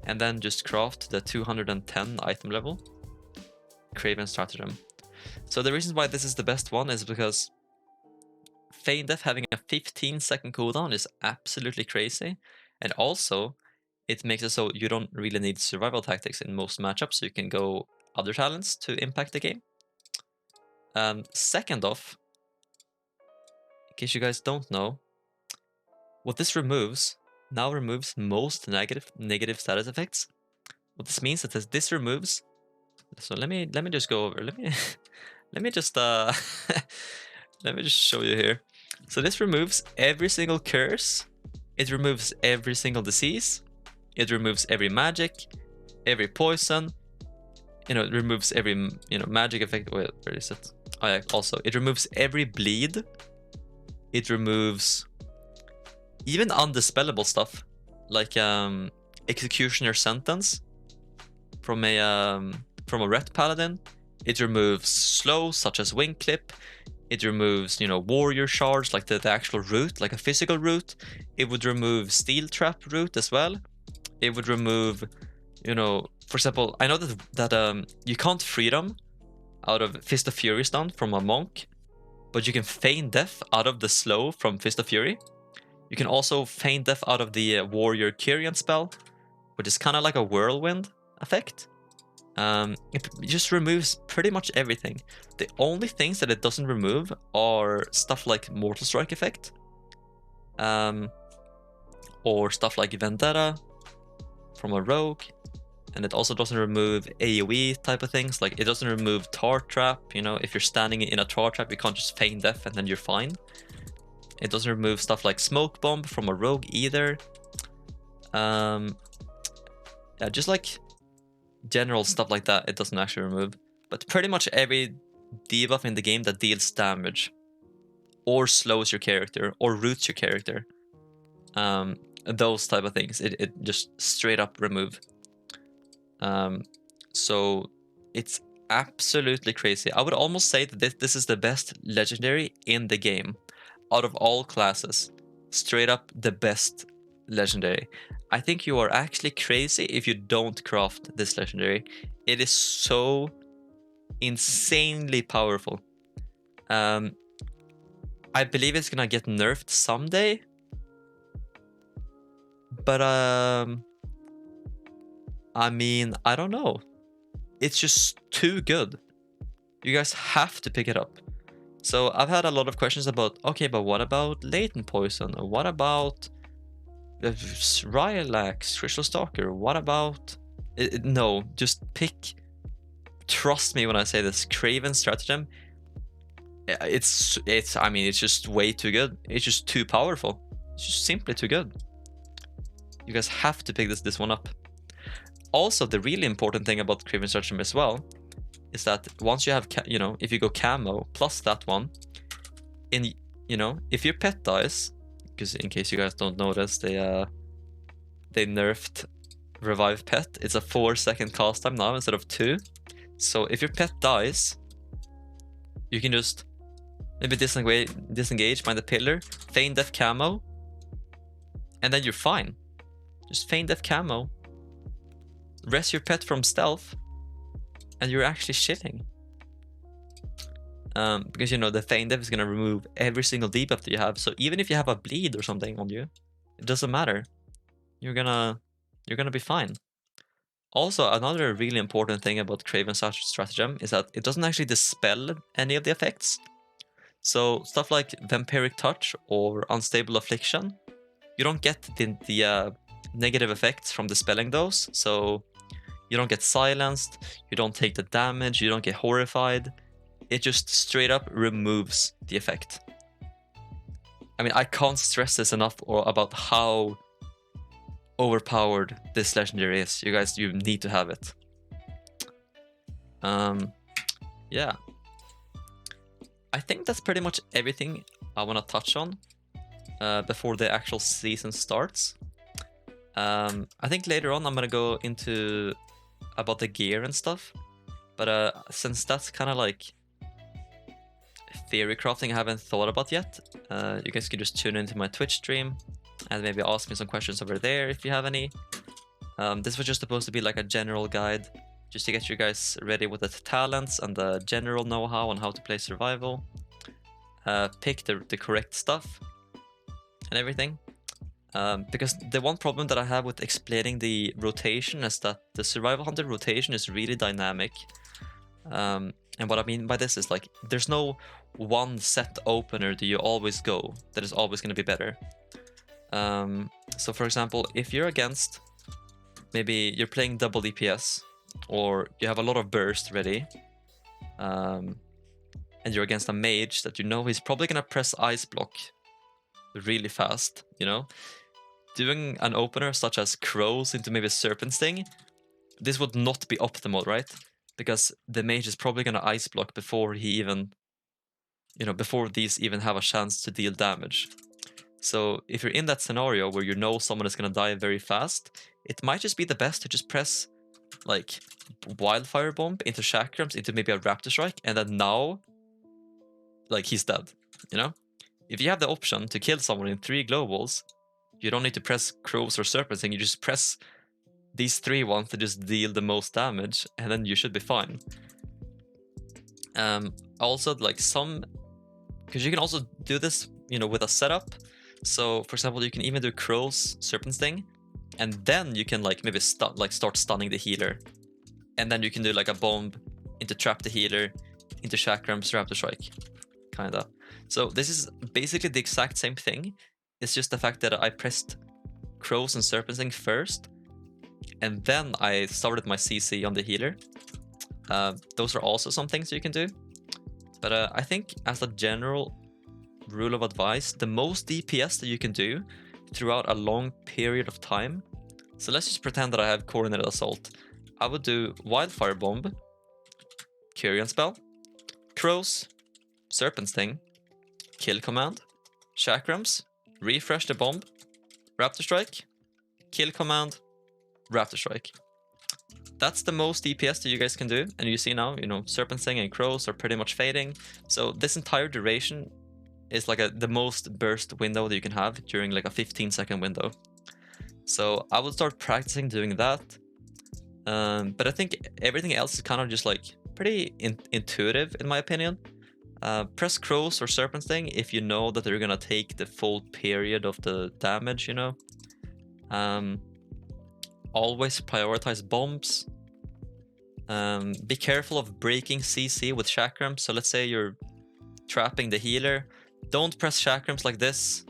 And then just craft the 210 item level Craven Stratagem. So the reason why this is the best one is because Feign Death having a 15-second cooldown is absolutely crazy. And also, it makes it so you don't really need survival tactics in most matchups, so you can go other talents to impact the game. Second off, in case you guys don't know, what this removes now removes most negative status effects. What this means is that this removes. So let me just go over. Let me just let me just show you here. So this removes every single curse. It removes every single disease. It removes every magic, every poison. You know, it removes every magic effect. Wait, where is it? Oh yeah. Also, it removes every bleed. It removes even undispellable stuff like executioner sentence from a ret paladin. It removes slow such as wing clip. It removes warrior shards like the actual root, like a physical root. It would remove steel trap root as well. It would remove for example, I know that you can't freedom out of Fist of Fury stun from a monk, but you can feign death out of the slow from Fist of Fury. You can also feign death out of the Warrior Kyrian spell, which is kind of like a whirlwind effect. It just removes pretty much everything. The only things that it doesn't remove are stuff like Mortal Strike effect, or stuff like Vendetta from a rogue, and it also doesn't remove AoE type of things. Like it doesn't remove Tar Trap. If you're standing in a Tar Trap, you can't just feign death and then you're fine. It doesn't remove stuff like Smoke Bomb from a rogue either. Yeah, just like general stuff like that, it doesn't actually remove. But pretty much every debuff in the game that deals damage, or slows your character, or roots your character, those type of things, it just straight up remove. So it's absolutely crazy. I would almost say that this is the best legendary in the game. Out of all classes, straight up the best legendary. I think you are actually crazy if you don't craft this legendary. It is so insanely powerful. I believe it's gonna get nerfed someday, but I mean, I don't know. It's just too good. You guys have to pick it up. So I've had a lot of questions about, okay, but what about Latent Poison? What about Rylax, Crystal Stalker? What about... no, just pick... Trust me when I say this, Craven Stratagem. I mean, it's just way too good. It's just too powerful. It's just simply too good. You guys have to pick this one up. Also, the really important thing about Craven Stratagem as well is that once you have, you know, if you go camo plus that one, you know, if your pet dies, because in case you guys don't notice, they nerfed Revive Pet. It's a 4-second cast time now instead of 2. So if your pet dies, you can just maybe disengage, find the pillar, feign death camo, and then you're fine. Just feign death camo, rest your pet from stealth, and you're actually chilling. Because, you know, the feign death is gonna remove every single debuff that you have. So even if you have a bleed or something on you, it doesn't matter. You're gonna be fine. Also, another really important thing about Craven Stratagem is that it doesn't actually dispel any of the effects. So stuff like Vampiric Touch or Unstable Affliction, you don't get the negative effects from dispelling those. So you don't get silenced, you don't take the damage, you don't get horrified. It just straight up removes the effect. I mean, I can't stress this enough about how overpowered this legendary is. You guys, you need to have it. Yeah. I think that's pretty much everything I want to touch on before the actual season starts. I think later on I'm gonna go into about the gear and stuff, but since that's kind of like theory crafting I haven't thought about yet, you guys can just tune into my Twitch stream and maybe ask me some questions over there if you have any. This was just supposed to be like a general guide, just to get you guys ready with the talents and the general know-how on how to play survival, pick the correct stuff and everything. Because the one problem that I have with explaining the rotation is that the Survival Hunter rotation is really dynamic. And what I mean by this is like, there's no one set opener that you always go that is always going to be better. So for example, if you're against, maybe you're playing double DPS, or you have a lot of burst ready, and you're against a mage that you know he's probably going to press Ice Block really fast, you know? Doing an opener such as Crows into maybe Serpent Sting, this would not be optimal, right? Because the mage is probably going to Ice Block before he even, you know, before these even have a chance to deal damage. So if you're in that scenario where you know someone is going to die very fast, it might just be the best to just press like Wildfire Bomb into Chakrams, into maybe a Raptor Strike, and then now, like, he's dead, you know? If you have the option to kill someone in 3 globals, you don't need to press Crows or Serpents, and you just press these 3 ones to just deal the most damage, and then you should be fine. Also, like because you can also do this, you know, with a setup. So, for example, you can even do Crows, Serpent Sting, and then you can like maybe start stunning the healer, and then you can do like a bomb into Trap the healer, into Chakrams, Raptor Strike, kinda. So this is basically the exact same thing. It's just the fact that I pressed Crows and Serpent Sting first, and then I started my CC on the healer. Those are also some things you can do. But I think as a general rule of advice, the most DPS that you can do throughout a long period of time. So let's just pretend that I have Coordinated Assault. I would do Wildfire Bomb, Curion Spell, Crows, Serpent Sting, Kill Command, Chakrams, Refresh the Bomb, Raptor Strike, Kill Command, Raptor Strike. That's the most DPS that you guys can do. And you see now, you know, Serpent Sting and Crows are pretty much fading. So this entire duration is like the most burst window that you can have during like a 15-second window. So I would start practicing doing that. But I think everything else is kind of just like pretty intuitive in my opinion. Press Crows or Serpent Sting if you know that they're gonna take the full period of the damage, you know. always prioritize bombs. Be careful of breaking CC with chakrams. So let's say you're trapping the healer. Don't press chakrams like this,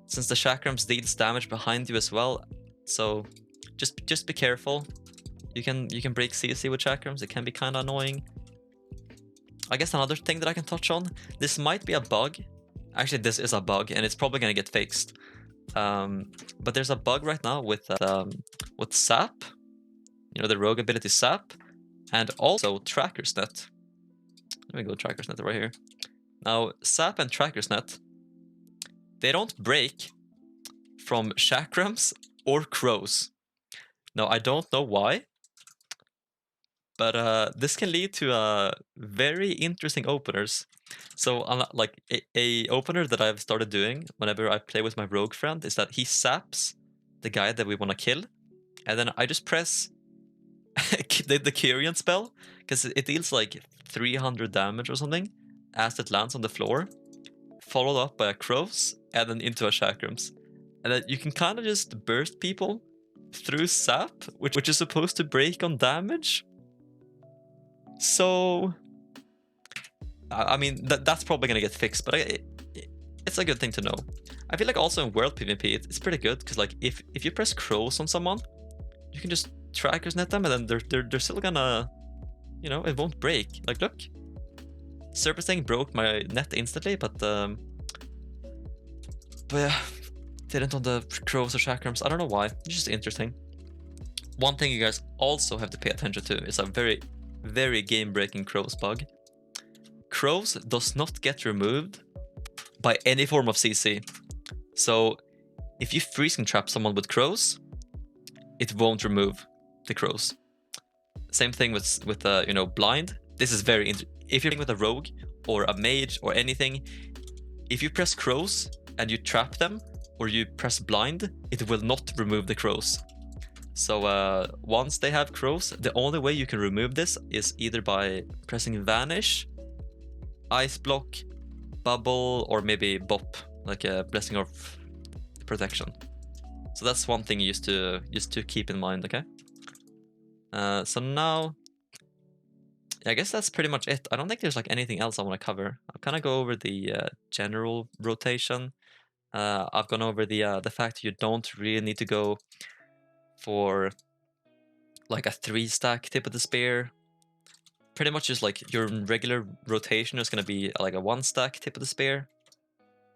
since the chakrams deals damage behind you as well. So just be careful. You can break CC with chakrams. It can be kind of annoying. I guess another thing that I can touch on, this might be a bug. Actually, this is a bug, and it's probably gonna get fixed. But there's a bug right now with Sap, you know, the rogue ability Sap, and also Tracker's Net. Let me go Tracker's Net right here. Now, Sap and Tracker's Net, they don't break from chakrams or crows. Now, I don't know why, but this can lead to very interesting openers. So, like a opener that I've started doing whenever I play with my rogue friend is that he saps the guy that we want to kill, and then I just press the Kyrian spell, because it deals like 300 damage or something as it lands on the floor, followed up by a crows, and then into a chakrams. And then you can kind of just burst people through sap, which is supposed to break on damage. So, I mean, that's probably gonna get fixed, but it's a good thing to know. I feel like also in world PvP, it's pretty good, because like if you press crows on someone, you can just Tracker's Net them, and then they're still gonna, you know, it won't break. Like, look, Surfacing broke my net instantly, but yeah, didn't on the crows or chakrams. I don't know why. It's just interesting. One thing you guys also have to pay attention to is a very, very game-breaking crows bug. Crows does not get removed by any form of CC. So if you freezing trap someone with crows, it won't remove the crows. Same thing with you know, blind. This is very if you're playing with a rogue or a mage or anything, if you press crows and you trap them, or you press blind, it will not remove the crows. So once they have crows, the only way you can remove this is either by pressing vanish, ice block, bubble, or maybe bop, like a blessing of protection. So that's one thing you used to keep in mind, okay? So now, I guess that's pretty much it. I don't think there's like anything else I want to cover. I'll kind of go over the general rotation. I've gone over the fact you don't really need to go for like a 3-stack tip of the spear. Pretty much just like your regular rotation is going to be like a 1-stack tip of the spear,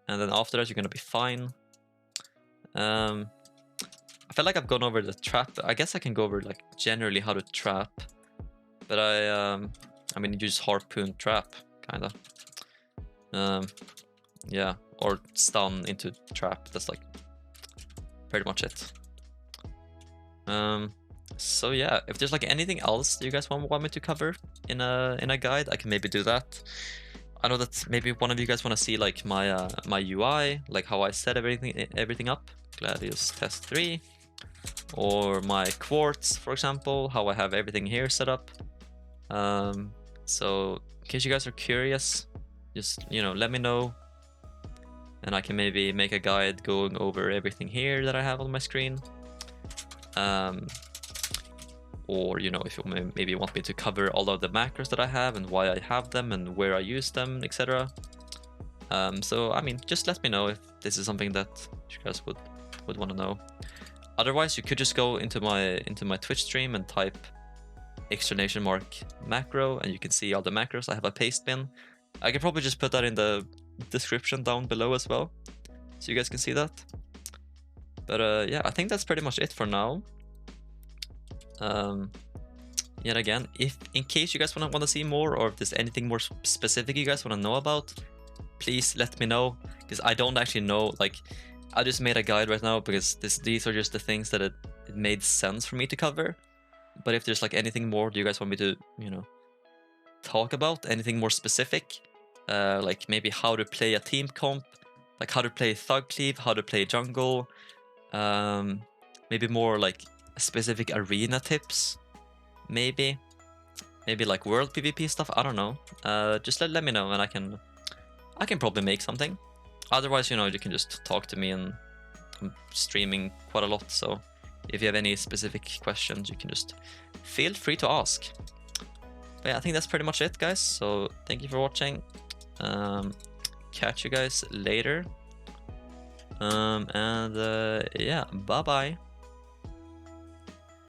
and then after that you're going to be fine. I feel like I've gone over the trap. I guess I can go over like generally how to trap, but I mean, you just harpoon trap, kind of. Yeah, or stun into trap. That's like pretty much it. So yeah, if there's like anything else you guys want me to cover in a guide, I can maybe do that. I know that maybe one of you guys want to see like my my UI, like how I set everything up. Gladius test 3, or my quartz, for example, how I have everything here set up. So in case you guys are curious, just, you know, let me know, and I can maybe make a guide going over everything here that I have on my screen. Or, you know, if you maybe want me to cover all of the macros that I have and why I have them and where I use them, etc. So I mean, just let me know if this is something that you guys would want to know. Otherwise, you could just go into my Twitch stream and type !macro, and you can see all the macros. I have a paste bin. I can probably just put that in the description down below as well, so you guys can see that. But yeah, I think that's pretty much it for now. Yet again, if in case you guys want to see more, or if there's anything more specific you guys want to know about, please let me know, because I don't actually know. Like, I just made a guide right now because these are just the things that it made sense for me to cover. But if there's like anything more you guys want me to, you know, talk about, anything more specific, like maybe how to play a team comp, like how to play thug cleave, how to play jungle, maybe more like specific arena tips, maybe like world PvP stuff, I don't know. Just let me know, and I can probably make something. Otherwise, you know, you can just talk to me, and I'm streaming quite a lot, so if you have any specific questions, you can just feel free to ask. But yeah, I think that's pretty much it, guys. So thank you for watching. Catch you guys later. Yeah, bye bye.